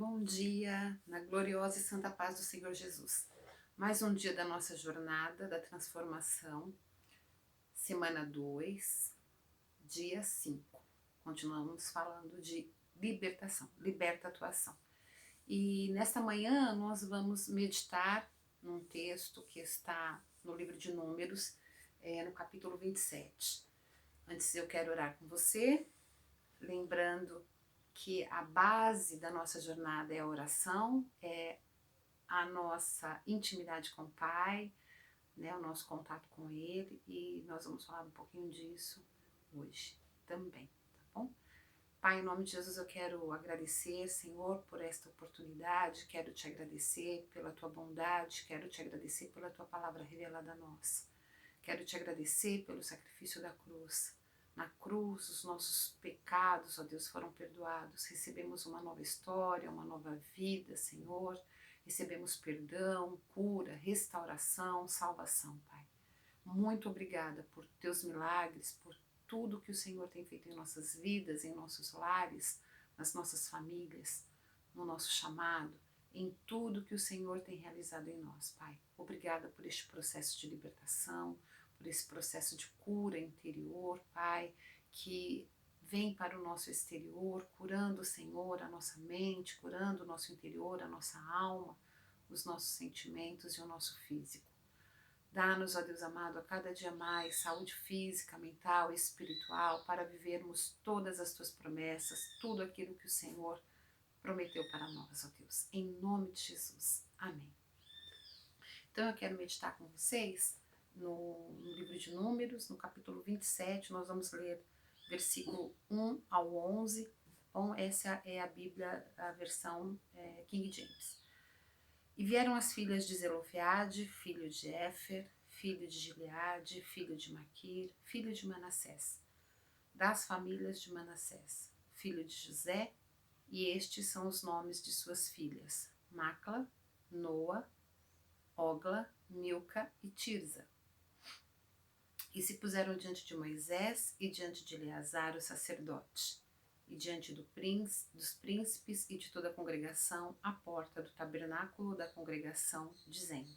Bom dia, na gloriosa e santa paz do Senhor Jesus. Mais um dia da nossa jornada da transformação, semana 2, dia 5. Continuamos falando de libertação, liberta a atuação. E nesta manhã nós vamos meditar num texto que está no livro de Números, no capítulo 27. Antes eu quero orar com você, lembrando que a base da nossa jornada é a oração, é a nossa intimidade com o Pai, né, o nosso contato com Ele, e nós vamos falar um pouquinho disso hoje também, tá bom? Pai, em nome de Jesus eu quero agradecer, Senhor, por esta oportunidade, quero te agradecer pela tua bondade, quero te agradecer pela tua palavra revelada a nós, quero te agradecer pelo sacrifício da cruz. Na cruz, os nossos pecados, ó Deus, foram perdoados. Recebemos uma nova história, uma nova vida, Senhor. Recebemos perdão, cura, restauração, salvação, Pai. Muito obrigada por teus milagres, por tudo que o Senhor tem feito em nossas vidas, em nossos lares, nas nossas famílias, no nosso chamado, em tudo que o Senhor tem realizado em nós, Pai. Obrigada por este processo de libertação, por esse processo de cura interior, Pai, que vem para o nosso exterior, curando, Senhor, a nossa mente, curando o nosso interior, a nossa alma, os nossos sentimentos e o nosso físico. Dá-nos, ó Deus amado, a cada dia mais saúde física, mental e espiritual para vivermos todas as tuas promessas, tudo aquilo que o Senhor prometeu para nós, ó Deus. Em nome de Jesus. Amém. Então eu quero meditar com vocês no livro de Números, no capítulo 27, nós vamos ler versículo 1 ao 11. Bom, essa é a Bíblia, a versão King James. E vieram as filhas de Zelofeade, filho de Éfer, filho de Gileade, filho de Maquir, filho de Manassés, das famílias de Manassés, filho de José, e estes são os nomes de suas filhas: Macla, Noa, Ogla, Milca e Tirza. E se puseram diante de Moisés e diante de Eleazar, o sacerdote, e diante dos príncipes e de toda a congregação, à porta do tabernáculo da congregação, dizendo: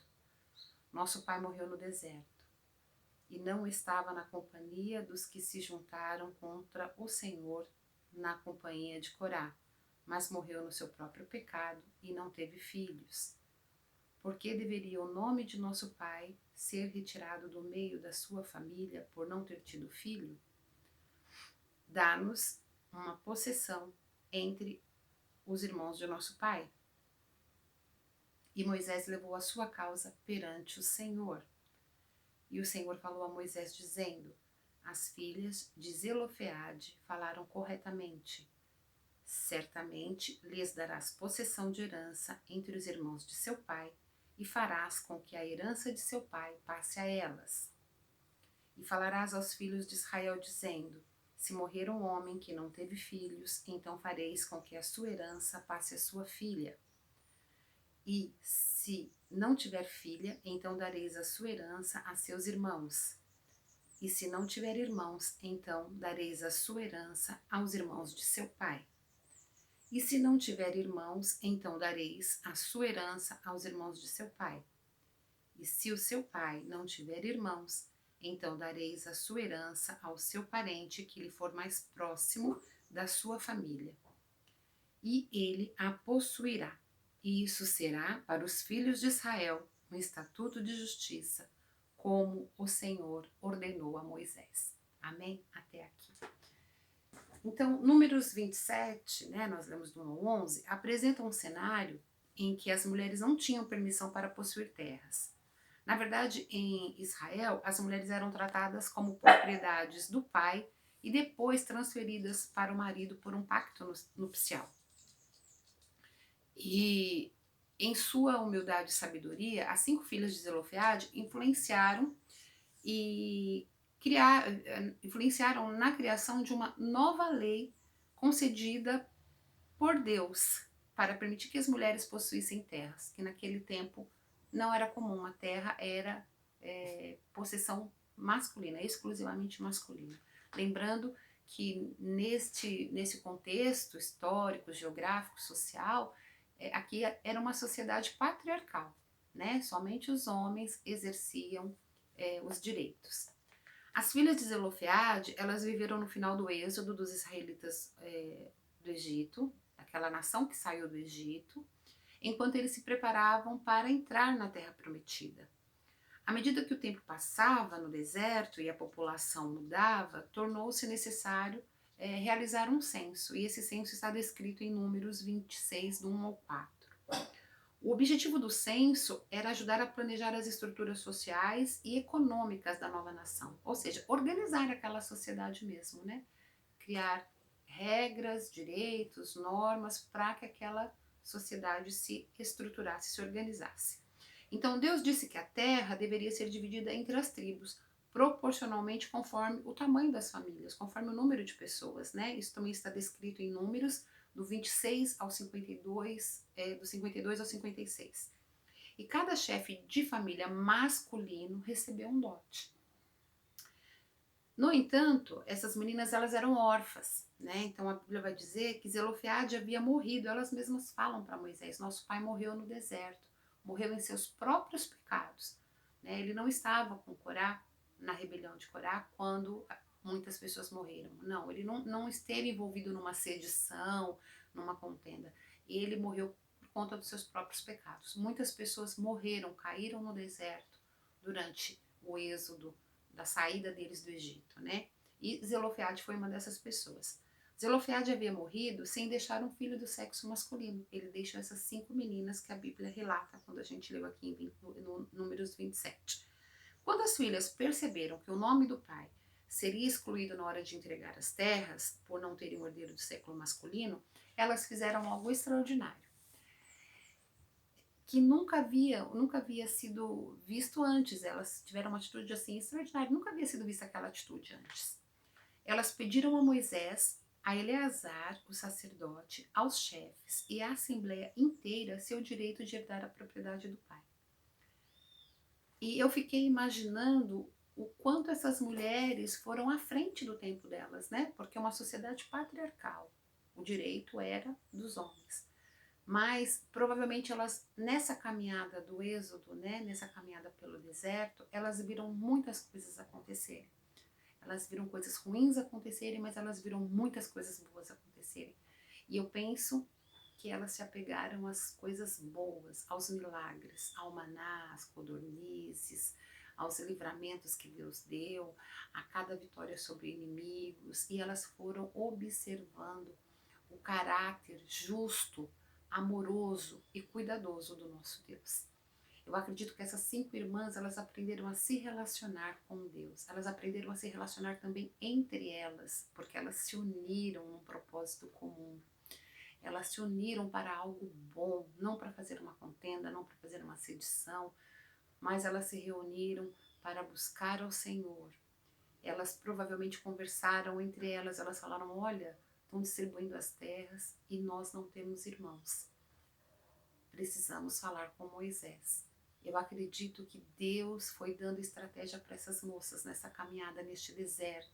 Nosso pai morreu no deserto, e não estava na companhia dos que se juntaram contra o Senhor na companhia de Corá, mas morreu no seu próprio pecado e não teve filhos. Por que deveria o nome de nosso pai ser retirado do meio da sua família por não ter tido filho? Dá-nos uma possessão entre os irmãos de nosso pai. E Moisés levou a sua causa perante o Senhor. E o Senhor falou a Moisés dizendo: As filhas de Zelofeade falaram corretamente. Certamente lhes darás possessão de herança entre os irmãos de seu pai, e farás com que a herança de seu pai passe a elas. E falarás aos filhos de Israel, dizendo: Se morrer um homem que não teve filhos, então fareis com que a sua herança passe a sua filha. E se não tiver filha, então dareis a sua herança a seus irmãos. E se não tiver irmãos, então dareis a sua herança aos irmãos de seu pai. E se não tiver irmãos, então dareis a sua herança aos irmãos de seu pai. E se o seu pai não tiver irmãos, então dareis a sua herança ao seu parente que lhe for mais próximo da sua família. E ele a possuirá. E isso será para os filhos de Israel um estatuto de justiça, como o Senhor ordenou a Moisés. Amém? Até aqui. Então, Números 27, né, nós lemos do 1 ao 11, apresenta um cenário em que as mulheres não tinham permissão para possuir terras. Na verdade, em Israel, as mulheres eram tratadas como propriedades do pai e depois transferidas para o marido por um pacto nupcial. E, em sua humildade e sabedoria, as 5 filhas de Zelofeade influenciaram na criação de uma nova lei concedida por Deus para permitir que as mulheres possuíssem terras, que naquele tempo não era comum, a terra era possessão masculina, exclusivamente masculina. Lembrando que nesse contexto histórico, geográfico, social, Aqui era uma sociedade patriarcal, né? Somente os homens exerciam os direitos. As filhas de Zelofeade, elas viveram no final do êxodo dos israelitas do Egito, aquela nação que saiu do Egito, enquanto eles se preparavam para entrar na Terra Prometida. À medida que o tempo passava no deserto e a população mudava, tornou-se necessário realizar um censo, e esse censo está descrito em Números 26, do 1 ao 4. O objetivo do censo era ajudar a planejar as estruturas sociais e econômicas da nova nação, ou seja, organizar aquela sociedade mesmo, né? Criar regras, direitos, normas para que aquela sociedade se estruturasse, se organizasse. Então Deus disse que a terra deveria ser dividida entre as tribos, proporcionalmente conforme o tamanho das famílias, conforme o número de pessoas, né? Isso também está descrito em Números, do 26 ao 52, do 52 ao 56. E cada chefe de família masculino recebeu um dote. No entanto, essas meninas elas eram órfãs, né? Então a Bíblia vai dizer que Zelofeade havia morrido. Elas mesmas falam para Moisés: nosso pai morreu no deserto, morreu em seus próprios pecados. Né? Ele não estava com Corá na rebelião de Corá quando muitas pessoas morreram. Não, ele não esteve envolvido numa sedição, numa contenda. Ele morreu por conta dos seus próprios pecados. Muitas pessoas morreram, caíram no deserto durante o êxodo, da saída deles do Egito, né? E Zelofeade foi uma dessas pessoas. Zelofeade havia morrido sem deixar um filho do sexo masculino. Ele deixou essas 5 meninas que a Bíblia relata quando a gente leu aqui no Números 27. Quando as filhas perceberam que o nome do pai seria excluído na hora de entregar as terras, por não terem um herdeiro do século masculino, elas fizeram algo extraordinário, que nunca havia sido visto antes. Elas tiveram uma atitude assim extraordinária, nunca havia sido vista aquela atitude antes. Elas pediram a Moisés, a Eleazar, o sacerdote, aos chefes e à assembleia inteira seu direito de herdar a propriedade do pai. E eu fiquei imaginando o quanto essas mulheres foram à frente do tempo delas, né? Porque é uma sociedade patriarcal. O direito era dos homens. Mas provavelmente elas, nessa caminhada do êxodo, né, nessa caminhada pelo deserto, elas viram muitas coisas acontecerem. Elas viram coisas ruins acontecerem, mas elas viram muitas coisas boas acontecerem. E eu penso que elas se apegaram às coisas boas, aos milagres, ao maná, às codornizes, aos livramentos que Deus deu, a cada vitória sobre inimigos, e elas foram observando o caráter justo, amoroso e cuidadoso do nosso Deus. Eu acredito que essas 5 irmãs, elas aprenderam a se relacionar com Deus. Elas aprenderam a se relacionar também entre elas, porque elas se uniram num propósito comum. Elas se uniram para algo bom, não para fazer uma contenda, não para fazer uma sedição, mas elas se reuniram para buscar ao Senhor. Elas provavelmente conversaram entre elas, elas falaram: olha, estão distribuindo as terras e nós não temos irmãos. Precisamos falar com Moisés. Eu acredito que Deus foi dando estratégia para essas moças nessa caminhada, neste deserto.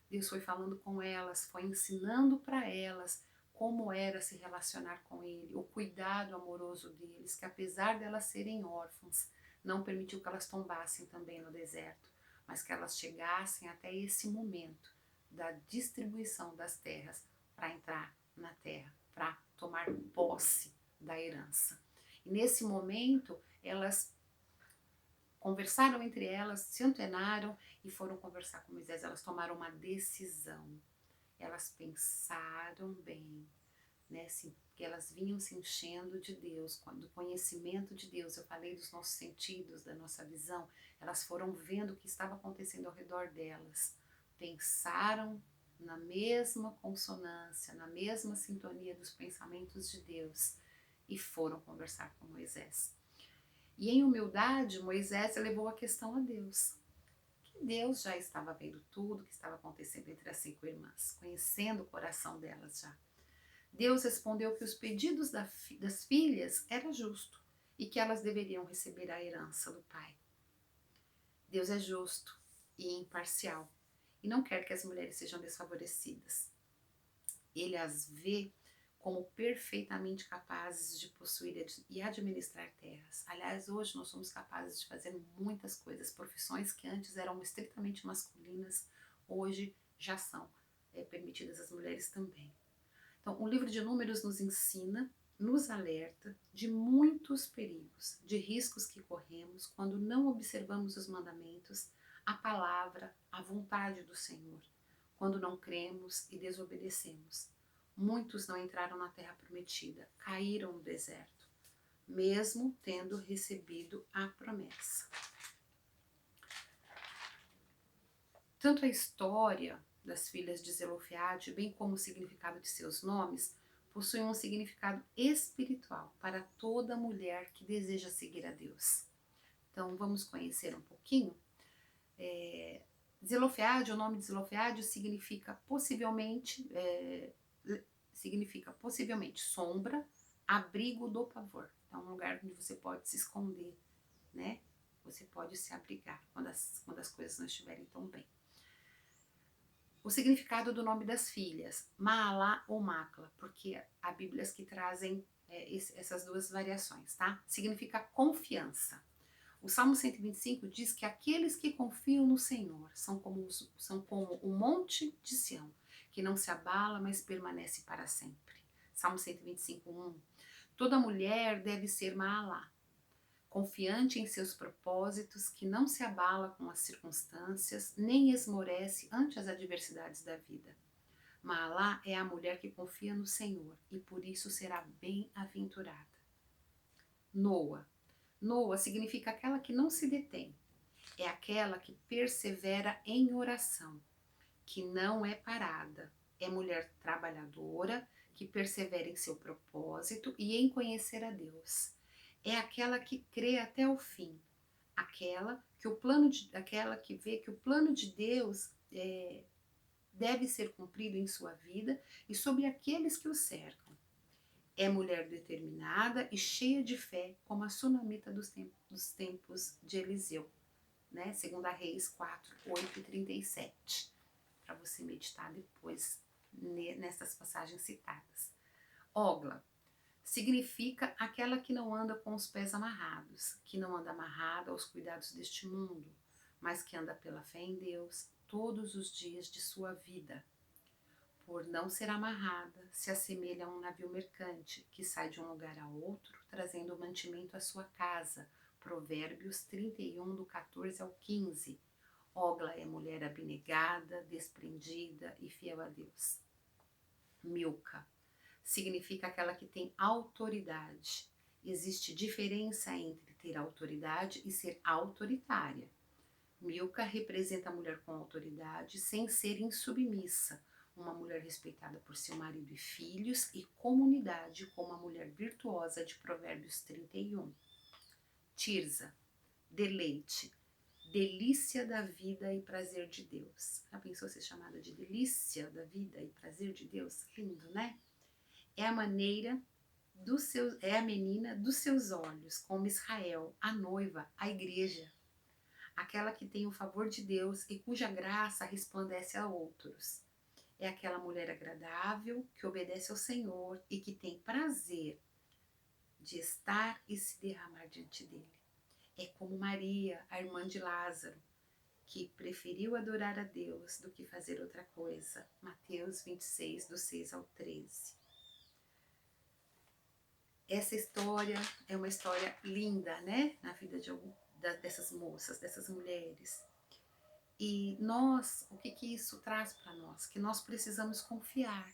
Deus foi falando com elas, foi ensinando para elas como era se relacionar com Ele, o cuidado amoroso deles, que apesar de elas serem órfãs, não permitiu que elas tombassem também no deserto, mas que elas chegassem até esse momento da distribuição das terras para entrar na terra, para tomar posse da herança. E nesse momento, elas conversaram entre elas, se antenaram e foram conversar com Moisés. Elas tomaram uma decisão. Elas pensaram bem, né? Que elas vinham se enchendo de Deus, do conhecimento de Deus. Eu falei dos nossos sentidos, da nossa visão. Elas foram vendo o que estava acontecendo ao redor delas. Pensaram na mesma consonância, na mesma sintonia dos pensamentos de Deus e foram conversar com Moisés. E em humildade, Moisés levou a questão a Deus. Que Deus já estava vendo tudo que estava acontecendo entre as 5 irmãs, conhecendo o coração delas já. Deus respondeu que os pedidos das filhas era justo e que elas deveriam receber a herança do pai. Deus é justo e imparcial e não quer que as mulheres sejam desfavorecidas. Ele as vê como perfeitamente capazes de possuir e administrar terras. Aliás, hoje nós somos capazes de fazer muitas coisas, profissões que antes eram estritamente masculinas, hoje já são permitidas às mulheres também. Então, o livro de Números nos ensina, nos alerta de muitos perigos, de riscos que corremos quando não observamos os mandamentos, a palavra, a vontade do Senhor, quando não cremos e desobedecemos. Muitos não entraram na terra prometida, caíram no deserto, mesmo tendo recebido a promessa. Tanto a história das filhas de Zelofeade, bem como o significado de seus nomes, possuem um significado espiritual para toda mulher que deseja seguir a Deus. Então vamos conhecer um pouquinho. Zelofeade, o nome de Zelofeade significa possivelmente sombra, abrigo do pavor. Então, um lugar onde você pode se esconder, né? Você pode se abrigar quando as coisas não estiverem tão bem. O significado do nome das filhas, Maalá ou Macla, porque há Bíblias que trazem essas duas variações, tá? Significa confiança. O Salmo 125 diz que aqueles que confiam no Senhor são como o monte de Sião, que não se abala, mas permanece para sempre. Salmo 125:1. Toda mulher deve ser Maalá, confiante em seus propósitos, que não se abala com as circunstâncias, nem esmorece ante as adversidades da vida. Maalá é a mulher que confia no Senhor e por isso será bem-aventurada. Noa. Noa significa aquela que não se detém. É aquela que persevera em oração, que não é parada. É mulher trabalhadora, que persevera em seu propósito e em conhecer a Deus. É aquela que crê até o fim. Aquela que vê que o plano de Deus deve ser cumprido em sua vida e sobre aqueles que o cercam. É mulher determinada e cheia de fé, como a sunamita dos tempos de Eliseu, né? 2 Reis 4, 8 e 37, para você meditar depois nessas passagens citadas. Ogla significa aquela que não anda com os pés amarrados, que não anda amarrada aos cuidados deste mundo, mas que anda pela fé em Deus todos os dias de sua vida. Por não ser amarrada, se assemelha a um navio mercante que sai de um lugar a outro, trazendo mantimento à sua casa. Provérbios 31, do 14 ao 15. Ogla é mulher abnegada, desprendida e fiel a Deus. Milca significa aquela que tem autoridade. Existe diferença entre ter autoridade e ser autoritária. Milca representa a mulher com autoridade sem ser insubmissa, uma mulher respeitada por seu marido e filhos e comunidade como a mulher virtuosa de Provérbios 31. Tirza, deleite, delícia da vida e prazer de Deus. Já pensou ser chamada de delícia da vida e prazer de Deus? Lindo, né? É a menina dos seus olhos, como Israel, a noiva, a igreja. Aquela que tem o favor de Deus e cuja graça resplandece a outros. É aquela mulher agradável que obedece ao Senhor e que tem prazer de estar e se derramar diante dele. É como Maria, a irmã de Lázaro, que preferiu adorar a Deus do que fazer outra coisa. Mateus 26, do 6 ao 13. Essa história é uma história linda, né? Na vida dessas moças, dessas mulheres. E nós, o que isso traz para nós? Que nós precisamos confiar,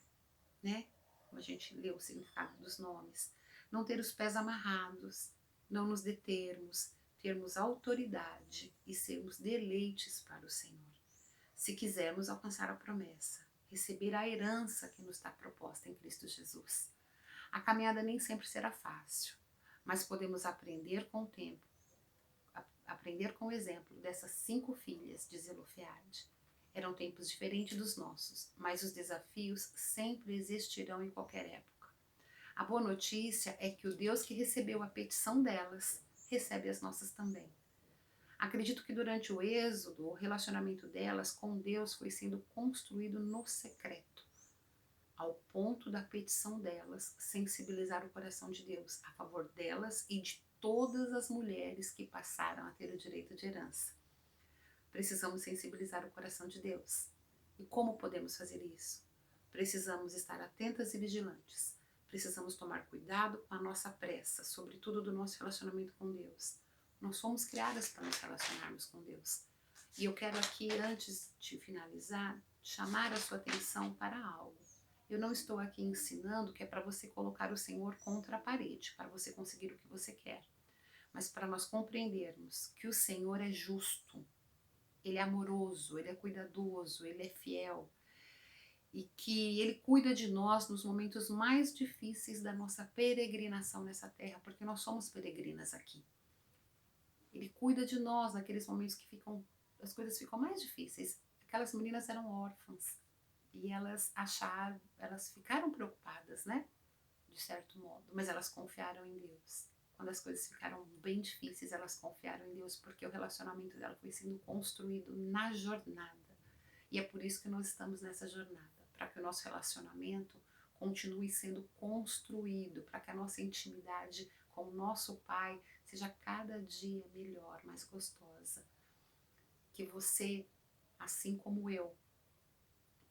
né? Como a gente leu o significado dos nomes. Não ter os pés amarrados, não nos determos, termos autoridade e sermos deleites para o Senhor. Se quisermos alcançar a promessa, receber a herança que nos está proposta em Cristo Jesus. A caminhada nem sempre será fácil, mas podemos aprender com o tempo, aprender com o exemplo dessas 5 filhas de Zelofeade. Eram tempos diferentes dos nossos, mas os desafios sempre existirão em qualquer época. A boa notícia é que o Deus que recebeu a petição delas, recebe as nossas também. Acredito que durante o êxodo, o relacionamento delas com Deus foi sendo construído no secreto. ao ponto da petição delas sensibilizar o coração de Deus a favor delas e de todas as mulheres que passaram a ter o direito de herança. Precisamos sensibilizar o coração de Deus. E como podemos fazer isso? Precisamos estar atentas e vigilantes. Precisamos tomar cuidado com a nossa pressa, sobretudo do nosso relacionamento com Deus. Nós somos criadas para nos relacionarmos com Deus. E eu quero aqui, antes de finalizar, chamar a sua atenção para algo. Eu não estou aqui ensinando que é para você colocar o Senhor contra a parede, para você conseguir o que você quer. Mas para nós compreendermos que o Senhor é justo, Ele é amoroso, Ele é cuidadoso, Ele é fiel. E que Ele cuida de nós nos momentos mais difíceis da nossa peregrinação nessa terra, porque nós somos peregrinas aqui. Ele cuida de nós naqueles momentos que as coisas ficam mais difíceis. Aquelas meninas eram órfãs e elas ficaram preocupadas, né? De certo modo, mas elas confiaram em Deus. Quando as coisas ficaram bem difíceis, elas confiaram em Deus, porque o relacionamento dela foi sendo construído na jornada. E é por isso que nós estamos nessa jornada, para que o nosso relacionamento continue sendo construído, para que a nossa intimidade com o nosso Pai seja cada dia melhor, mais gostosa. Que você, assim como eu,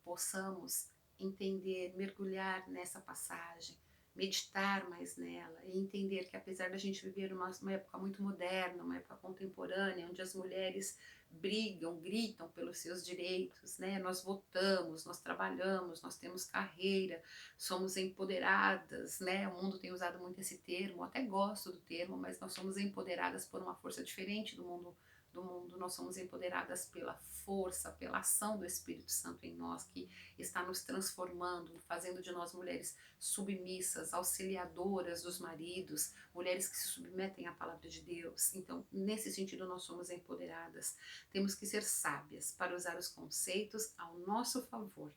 possamos entender, mergulhar nessa passagem, meditar mais nela e entender que apesar da gente viver uma época muito moderna, uma época contemporânea, onde as mulheres brigam, gritam pelos seus direitos, né? Nós votamos, nós trabalhamos, nós temos carreira, somos empoderadas, né? O mundo tem usado muito esse termo, até gosto do termo, mas nós somos empoderadas por uma força diferente do mundo, nós somos empoderadas pela força, pela ação do Espírito Santo em nós, que está nos transformando, fazendo de nós mulheres submissas, auxiliadoras dos maridos, mulheres que se submetem à palavra de Deus. Então, nesse sentido, nós somos empoderadas. Temos que ser sábias para usar os conceitos ao nosso favor,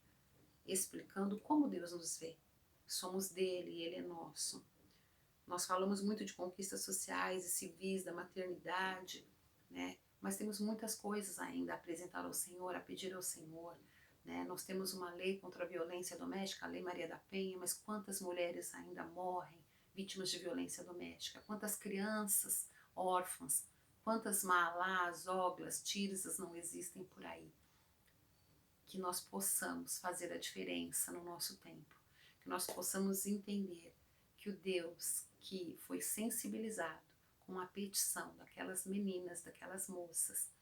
explicando como Deus nos vê. Somos dele e ele é nosso. Nós falamos muito de conquistas sociais e civis, da maternidade, né? Mas temos muitas coisas ainda a apresentar ao Senhor, a pedir ao Senhor, né? Nós temos uma lei contra a violência doméstica, a Lei Maria da Penha, mas quantas mulheres ainda morrem vítimas de violência doméstica? Quantas crianças órfãs? Quantas Maalás, Oglas, Tirzas não existem por aí? Que nós possamos fazer a diferença no nosso tempo, que nós possamos entender que o Deus que foi sensibilizado com a petição daquelas meninas, daquelas moças,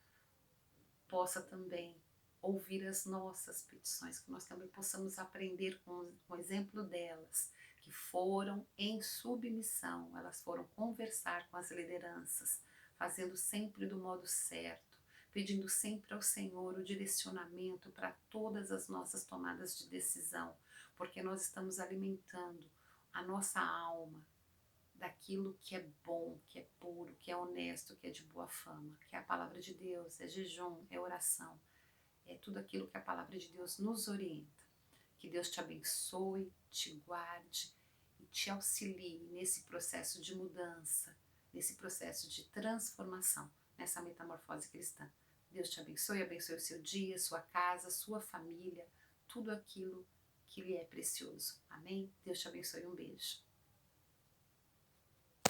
possa também ouvir as nossas petições, que nós também possamos aprender com o exemplo delas, que foram em submissão, elas foram conversar com as lideranças, fazendo sempre do modo certo, pedindo sempre ao Senhor o direcionamento para todas as nossas tomadas de decisão, porque nós estamos alimentando a nossa alma daquilo que é bom, que é puro, que é honesto, que é de boa fama, que é a palavra de Deus, é jejum, é oração, é tudo aquilo que a palavra de Deus nos orienta. Que Deus te abençoe, te guarde e te auxilie nesse processo de mudança, nesse processo de transformação, nessa metamorfose cristã. Deus te abençoe o seu dia, sua casa, sua família, tudo aquilo que lhe é precioso. Amém? Deus te abençoe, um beijo.